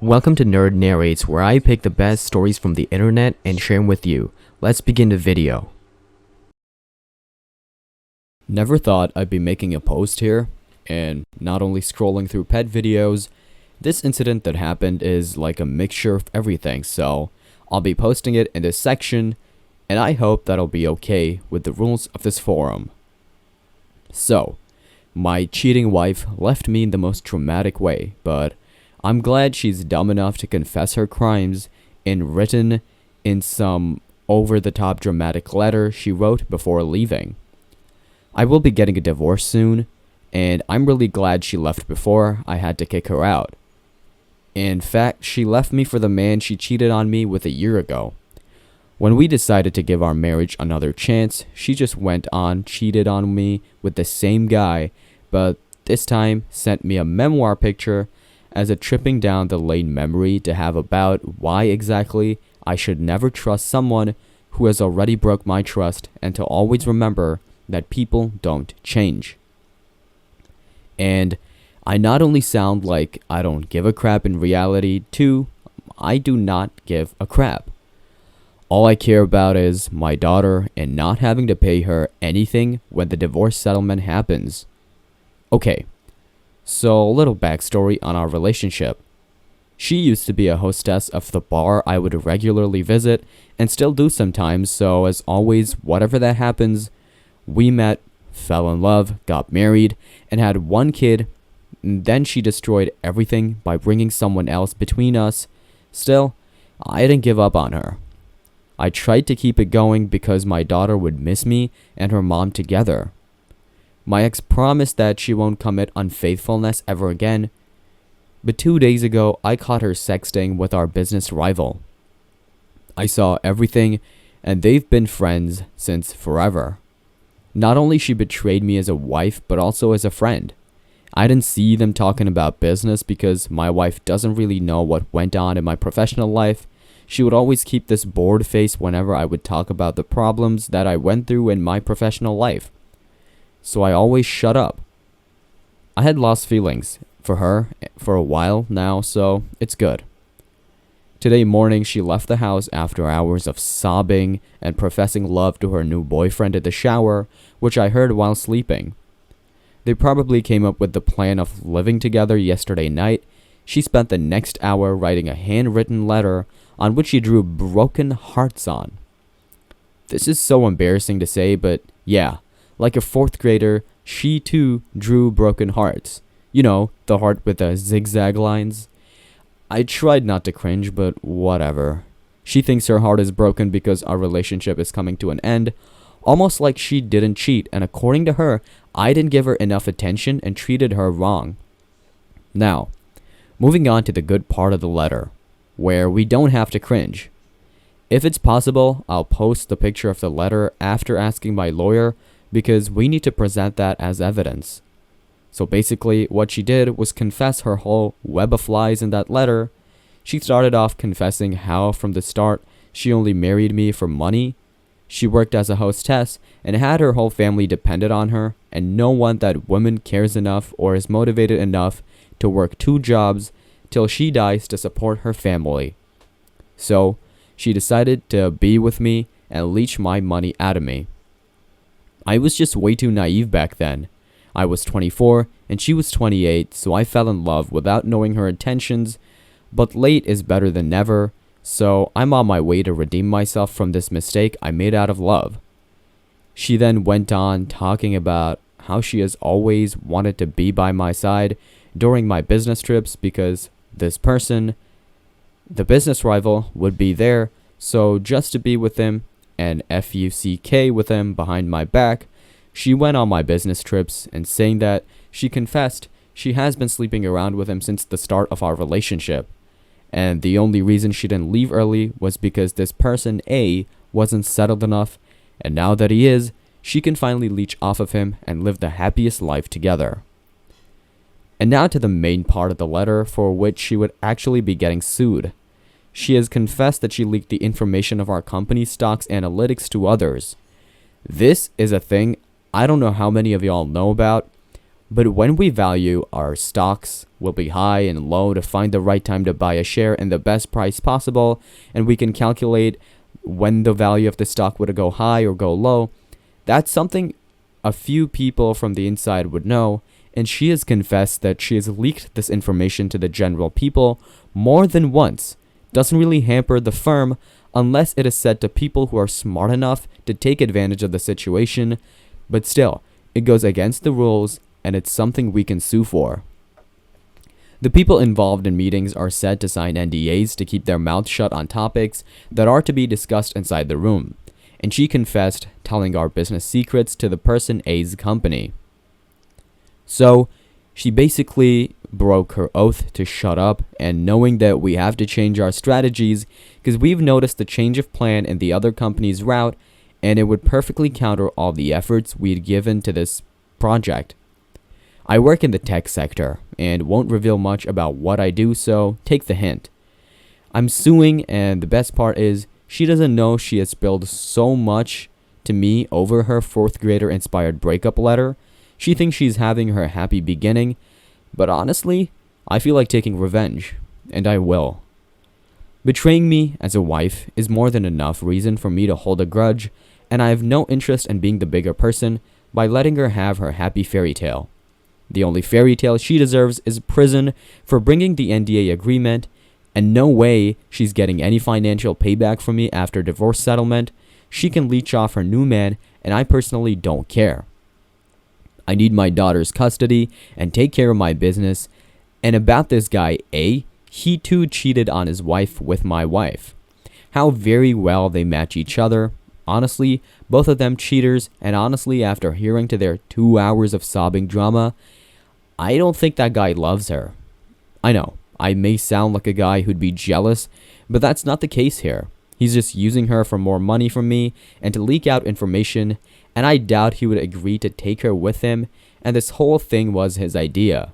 Welcome to Nerd Narrates, where I pick the best stories from the internet and share them with you. Let's begin the video. Never thought I'd be making a post here, and not only scrolling through pet videos. This incident that happened is like a mixture of everything, so I'll be posting it in this section, and I hope that'll be okay with the rules of this forum. So, my cheating wife left me in the most dramatic way, but I'm glad she's dumb enough to confess her crimes and written in some over-the-top dramatic letter she wrote before leaving. I will be getting a divorce soon, and I'm really glad she left before I had to kick her out. In fact, she left me for the man she cheated on me with a year ago. When we decided to give our marriage another chance, she just went on, cheated on me with the same guy, but this time sent me a memoir picture as a tripping down the lane memory to have about why exactly I should never trust someone who has already broke my trust, and to always remember that people don't change. And I not only sound like I don't give a crap in reality, too, I do not give a crap. All I care about is my daughter and not having to pay her anything when the divorce settlement happens. Okay. So, a little backstory on our relationship. She used to be a hostess of the bar I would regularly visit, and still do sometimes, so as always, whatever that happens, we met, fell in love, got married, and had one kid, and then she destroyed everything by bringing someone else between us. Still, I didn't give up on her. I tried to keep it going because my daughter would miss me and her mom together. My ex promised that she won't commit unfaithfulness ever again, but 2 days ago I caught her sexting with our business rival. I saw everything, and they've been friends since forever. Not only she betrayed me as a wife, but also as a friend. I didn't see them talking about business because my wife doesn't really know what went on in my professional life. She would always keep this bored face whenever I would talk about the problems that I went through in my professional life. So I always shut up. I had lost feelings for her for a while now, so it's good. Today morning, she left the house after hours of sobbing and professing love to her new boyfriend at the shower, which I heard while sleeping. They probably came up with the plan of living together yesterday night. She spent the next hour writing a handwritten letter on which she drew broken hearts on. This is so embarrassing to say, but yeah. Like a fourth grader, she too drew broken hearts. You know, the heart with the zigzag lines. I tried not to cringe, but whatever. She thinks her heart is broken because our relationship is coming to an end, almost like she didn't cheat, and according to her, I didn't give her enough attention and treated her wrong. Now, moving on to the good part of the letter, where we don't have to cringe. If it's possible, I'll post the picture of the letter after asking my lawyer, because we need to present that as evidence. So basically, what she did was confess her whole web of lies in that letter. She started off confessing how from the start she only married me for money. She worked as a hostess and had her whole family dependent on her, and no one that woman cares enough or is motivated enough to work 2 jobs till she dies to support her family. So, she decided to be with me and leech my money out of me. I was just way too naive back then. I was 24 and she was 28, so I fell in love without knowing her intentions, but late is better than never, so I'm on my way to redeem myself from this mistake I made out of love. She then went on talking about how she has always wanted to be by my side during my business trips because this person, the business rival, would be there, so just to be with him and fuck with him behind my back, she went on my business trips and saying that she confessed she has been sleeping around with him since the start of our relationship. And the only reason she didn't leave early was because this person A wasn't settled enough, and now that he is, she can finally leech off of him and live the happiest life together. And now to the main part of the letter for which she would actually be getting sued. She has confessed that she leaked the information of our company's stocks analytics to others. This is a thing I don't know how many of y'all know about, But when we value our stocks will be high and low to find the right time to buy a share and the best price possible, and we can calculate when the value of the stock would go high or go low. That's something a few people from the inside would know, and she has confessed that she has leaked this information to the general people more than once. Doesn't really hamper the firm unless it is said to people who are smart enough to take advantage of the situation, but still, it goes against the rules and it's something we can sue for. The people involved in meetings are said to sign NDAs to keep their mouths shut on topics that are to be discussed inside the room, and she confessed telling our business secrets to the person A's company. So, she basically broke her oath to shut up, and knowing that we have to change our strategies because we've noticed the change of plan in the other company's route, and it would perfectly counter all the efforts we'd given to this project. I work in the tech sector and won't reveal much about what I do, so take the hint. I'm suing, and the best part is she doesn't know she has spilled so much to me over her 4th grader inspired breakup letter. She thinks she's having her happy beginning, but honestly, I feel like taking revenge, and I will. Betraying me as a wife is more than enough reason for me to hold a grudge, and I have no interest in being the bigger person by letting her have her happy fairy tale. The only fairy tale she deserves is prison for bringing the NDA agreement, and no way she's getting any financial payback from me after divorce settlement. She can leech off her new man, and I personally don't care. I need my daughter's custody and take care of my business. And about this guy A, he too cheated on his wife with my wife. How very well they match each other. Honestly, both of them cheaters, and honestly, after hearing to their 2 hours of sobbing drama, I don't think that guy loves her. I know, I may sound like a guy who'd be jealous, but that's not the case here. He's just using her for more money from me and to leak out information, and I doubt he would agree to take her with him, and this whole thing was his idea.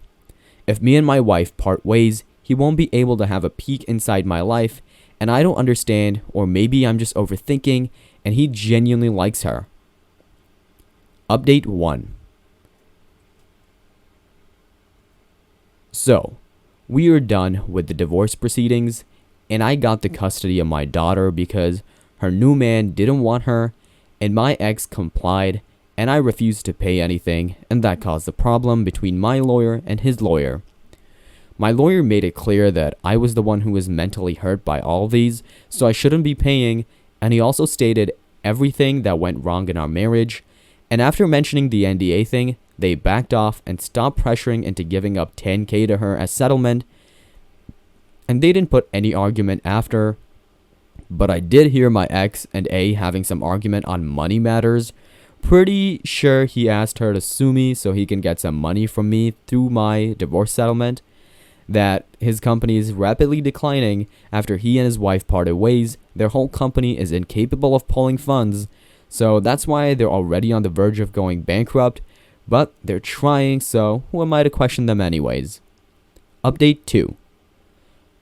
If me and my wife part ways, he won't be able to have a peek inside my life, and I don't understand, or maybe I'm just overthinking, and he genuinely likes her. Update 1. So, we are done with the divorce proceedings, and I got the custody of my daughter because her new man didn't want her, and my ex complied, and I refused to pay anything, and that caused a problem between my lawyer and his lawyer. My lawyer made it clear that I was the one who was mentally hurt by all these, so I shouldn't be paying, and he also stated everything that went wrong in our marriage, and after mentioning the NDA thing, they backed off and stopped pressuring into giving up $10,000 to her as settlement, and they didn't put any argument after. But I did hear my ex and A having some argument on money matters. Pretty sure he asked her to sue me so he can get some money from me through my divorce settlement. That his company is rapidly declining after he and his wife parted ways. Their whole company is incapable of pulling funds, so that's why they're already on the verge of going bankrupt. But they're trying, so who am I to question them anyways? Update 2.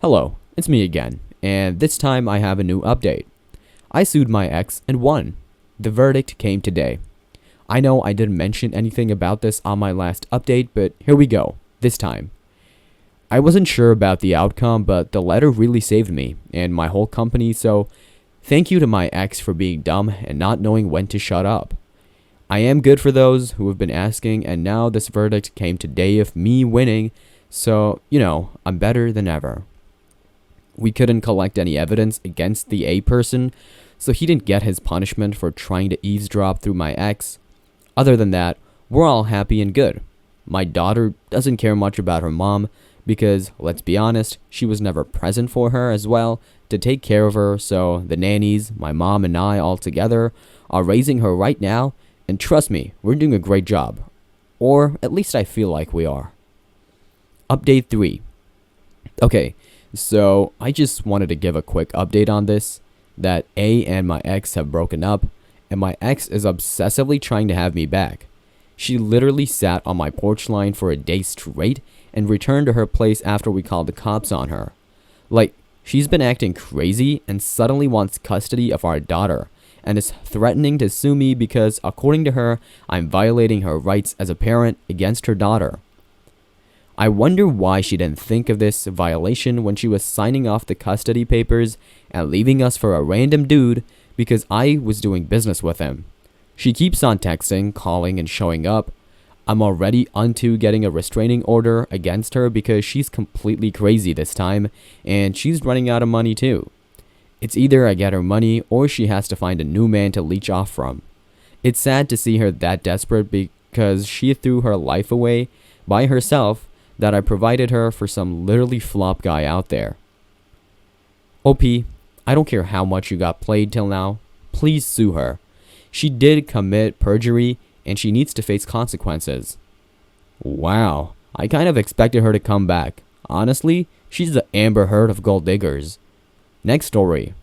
Hello, it's me again, and this time I have a new update. I sued my ex and won. The verdict came today. I know I didn't mention anything about this on my last update, but here we go, this time. I wasn't sure about the outcome, but the letter really saved me and my whole company, so thank you to my ex for being dumb and not knowing when to shut up. I am good for those who have been asking, and now this verdict came today of me winning, so, I'm better than ever. We couldn't collect any evidence against the A person, so he didn't get his punishment for trying to eavesdrop through my ex. Other than that, we're all happy and good. My daughter doesn't care much about her mom, because, let's be honest, she was never present for her as well to take care of her, so the nannies, my mom and I all together, are raising her right now. And trust me, we're doing a great job. Or at least I feel like we are. Update 3. Okay, so I just wanted to give a quick update on this. That A and my ex have broken up, and my ex is obsessively trying to have me back. She literally sat on my porch line for a day straight and returned to her place after we called the cops on her. Like, she's been acting crazy and suddenly wants custody of our daughter. and is threatening to sue me because, according to her, I'm violating her rights as a parent against her daughter. I wonder why she didn't think of this violation when she was signing off the custody papers and leaving us for a random dude because I was doing business with him. She keeps on texting, calling, and showing up. I'm already onto getting a restraining order against her because she's completely crazy this time, and she's running out of money too. It's either I get her money or she has to find a new man to leech off from. It's sad to see her that desperate because she threw her life away by herself that I provided her for some literally flop guy out there. OP, I don't care how much you got played till now. Please sue her. She did commit perjury and she needs to face consequences. Wow, I kind of expected her to come back. Honestly, she's the Amber Heard of gold diggers. Next story.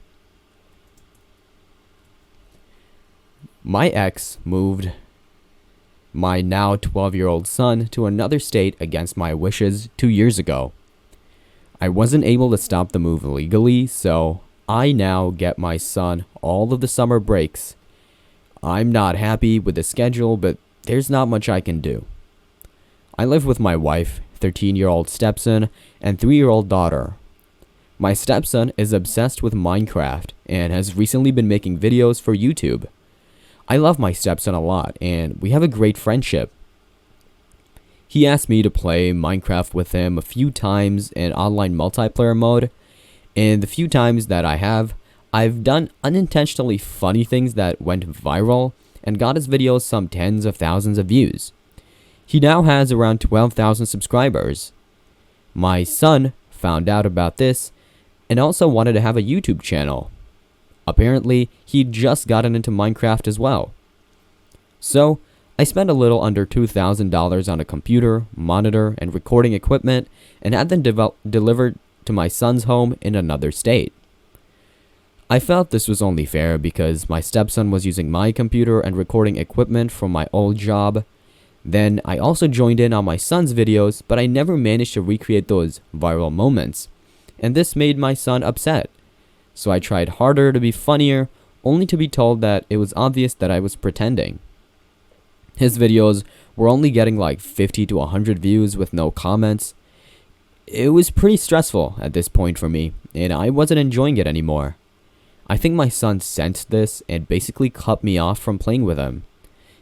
My ex moved my now 12-year-old son to another state against my wishes 2 years ago. I wasn't able to stop the move legally, so I now get my son all of the summer breaks. I'm not happy with the schedule, but there's not much I can do. I live with my wife, 13-year-old stepson, and 3-year-old daughter. My stepson is obsessed with Minecraft and has recently been making videos for YouTube. I love my stepson a lot, and we have a great friendship. He asked me to play Minecraft with him a few times in online multiplayer mode, and the few times that I have, I've done unintentionally funny things that went viral and got his videos some tens of thousands of views. He now has around 12,000 subscribers. My son found out about this and also wanted to have a YouTube channel. Apparently, he'd just gotten into Minecraft as well. So, I spent a little under $2,000 on a computer, monitor, and recording equipment and had them delivered to my son's home in another state. I felt this was only fair because my stepson was using my computer and recording equipment from my old job. Then I also joined in on my son's videos, but I never managed to recreate those viral moments, and this made my son upset. So I tried harder to be funnier, only to be told that it was obvious that I was pretending. His videos were only getting like 50 to 100 views with no comments. It was pretty stressful at this point for me, and I wasn't enjoying it anymore. I think my son sensed this and basically cut me off from playing with him.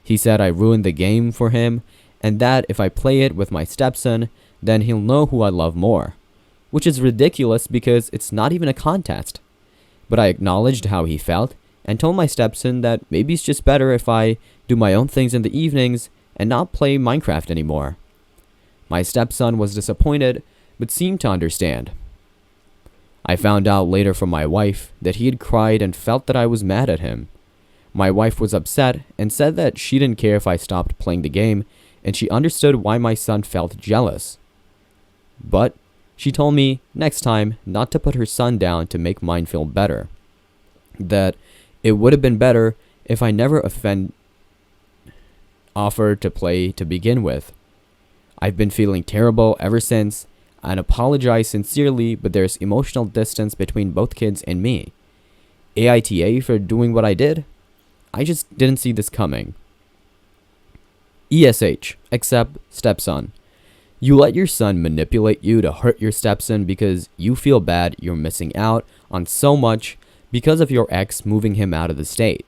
He said I ruined the game for him, and that if I play it with my stepson, then he'll know who I love more. Which is ridiculous because it's not even a contest. But I acknowledged how he felt and told my stepson that maybe it's just better if I do my own things in the evenings and not play Minecraft anymore. My stepson was disappointed but seemed to understand. I found out later from my wife that he had cried and felt that I was mad at him. My wife was upset and said that she didn't care if I stopped playing the game and she understood why my son felt jealous. But she told me next time not to put her son down to make mine feel better. That it would have been better if I never offered to play to begin with. I've been feeling terrible ever since and apologize sincerely, but there's emotional distance between both kids and me. AITA for doing what I did? I just didn't see this coming. ESH, except stepson. You let your son manipulate you to hurt your stepson because you feel bad you're missing out on so much because of your ex moving him out of the state.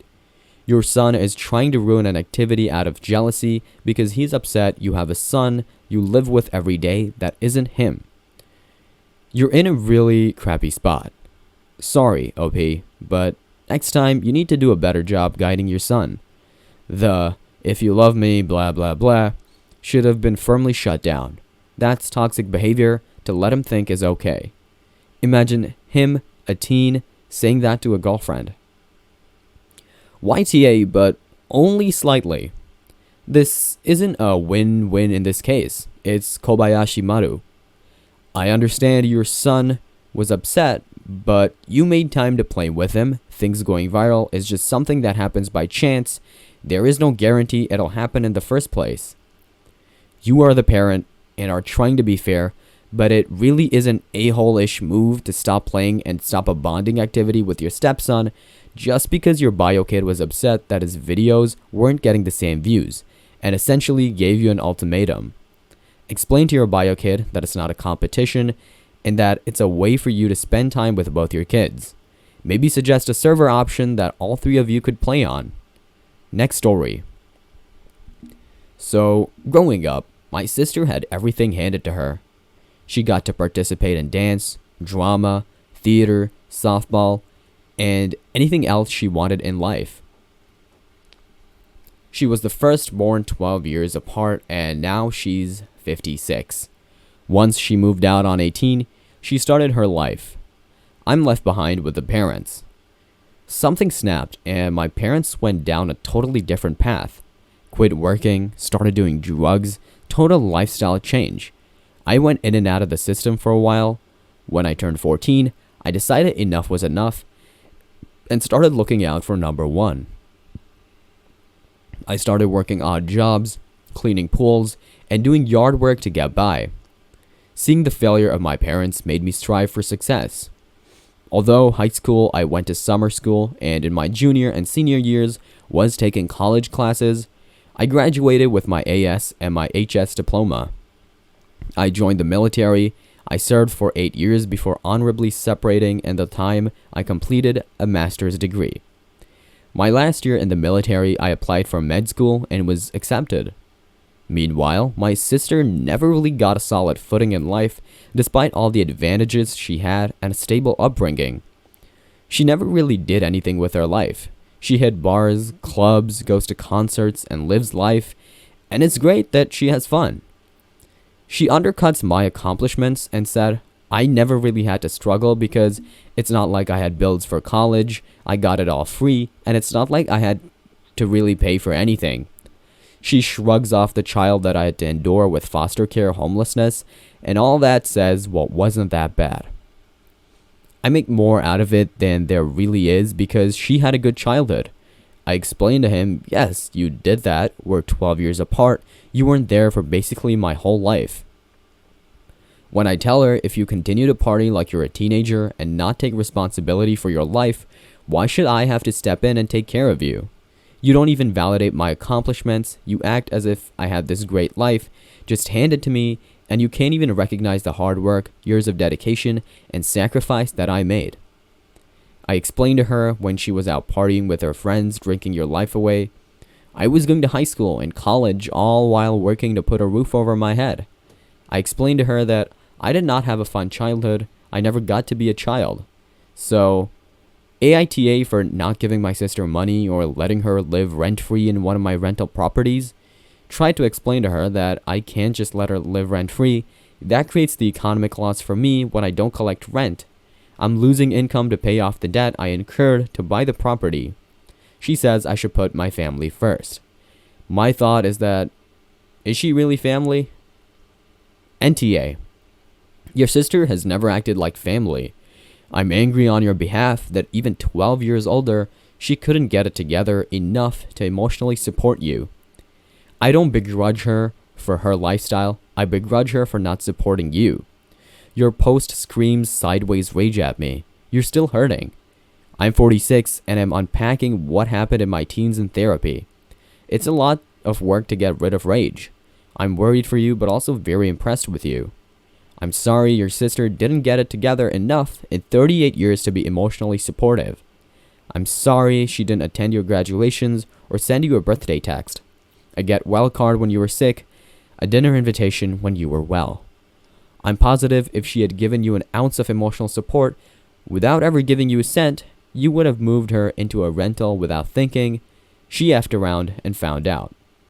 Your son is trying to ruin an activity out of jealousy because he's upset you have a son you live with every day that isn't him. You're in a really crappy spot. Sorry, OP, but next time you need to do a better job guiding your son. The "if you love me, blah blah blah" should have been firmly shut down. That's toxic behavior to let him think is okay. Imagine him, a teen, saying that to a girlfriend. YTA, but only slightly. This isn't a win-win in this case. It's Kobayashi Maru. I understand your son was upset, but you made time to play with him. Things going viral is just something that happens by chance. There is no guarantee it'll happen in the first place. You are the parent and are trying to be fair, but it really is an a-hole-ish move to stop playing and stop a bonding activity with your stepson just because your bio kid was upset that his videos weren't getting the same views, and essentially gave you an ultimatum. Explain to your bio kid that it's not a competition and that it's a way for you to spend time with both your kids. Maybe suggest a server option that all three of you could play on. Next story. So, growing up, my sister had everything handed to her. She got to participate in dance, drama, theater, softball, and anything else she wanted in life. She was the first born 12 years apart, and now she's 56. Once she moved out on 18, she started her life. I'm left behind with the parents. Something snapped, and my parents went down a totally different path. Quit working, started doing drugs, total lifestyle change. I went in and out of the system for a while. When I turned 14, I decided enough was enough and started looking out for number one. I started working odd jobs, cleaning pools, and doing yard work to get by. Seeing the failure of my parents made me strive for success. Although high school, I went to summer school, and in my junior and senior years was taking college classes, I graduated with my AS and my HS diploma. I joined the military. I served for 8 years before honorably separating, and the time I completed a master's degree. My last year in the military, I applied for med school and was accepted. Meanwhile, my sister never really got a solid footing in life, despite all the advantages she had and a stable upbringing. She never really did anything with her life. She hit bars, clubs, goes to concerts, and lives life, and it's great that she has fun. She undercuts my accomplishments and said, I never really had to struggle because it's not like I had bills for college, I got it all free, and it's not like I had to really pay for anything. She shrugs off the child that I had to endure with foster care, homelessness, and all that says, well, wasn't that bad. I make more out of it than there really is because she had a good childhood. I explained to him, yes, you did that, we're 12 years apart, you weren't there for basically my whole life. When I tell her, if you continue to party like you're a teenager and not take responsibility for your life, why should I have to step in and take care of you? You don't even validate my accomplishments, you act as if I have this great life, just hand it to me, and you can't even recognize the hard work, years of dedication, and sacrifice that I made. I explained to her when she was out partying with her friends, drinking your life away. I was going to high school and college all while working to put a roof over my head. I explained to her that I did not have a fun childhood, I never got to be a child. So, AITA for not giving my sister money or letting her live rent-free in one of my rental properties. Tried to explain to her that I can't just let her live rent-free. That creates the economic loss for me when I don't collect rent. I'm losing income to pay off the debt I incurred to buy the property. She says I should put my family first. My thought is that, is she really family? NTA. Your sister has never acted like family. I'm angry on your behalf that even 12 years older, she couldn't get it together enough to emotionally support you. I don't begrudge her for her lifestyle, I begrudge her for not supporting you. Your post screams sideways rage at me. You're still hurting. I'm 46 and I'm unpacking what happened in my teens in therapy. It's a lot of work to get rid of rage. I'm worried for you but also very impressed with you. I'm sorry your sister didn't get it together enough in 38 years to be emotionally supportive. I'm sorry she didn't attend your graduations or send you a birthday text, a get well card when you were sick, a dinner invitation when you were well. I'm positive if she had given you an ounce of emotional support without ever giving you a cent, you would have moved her into a rental without thinking. She effed around and found out.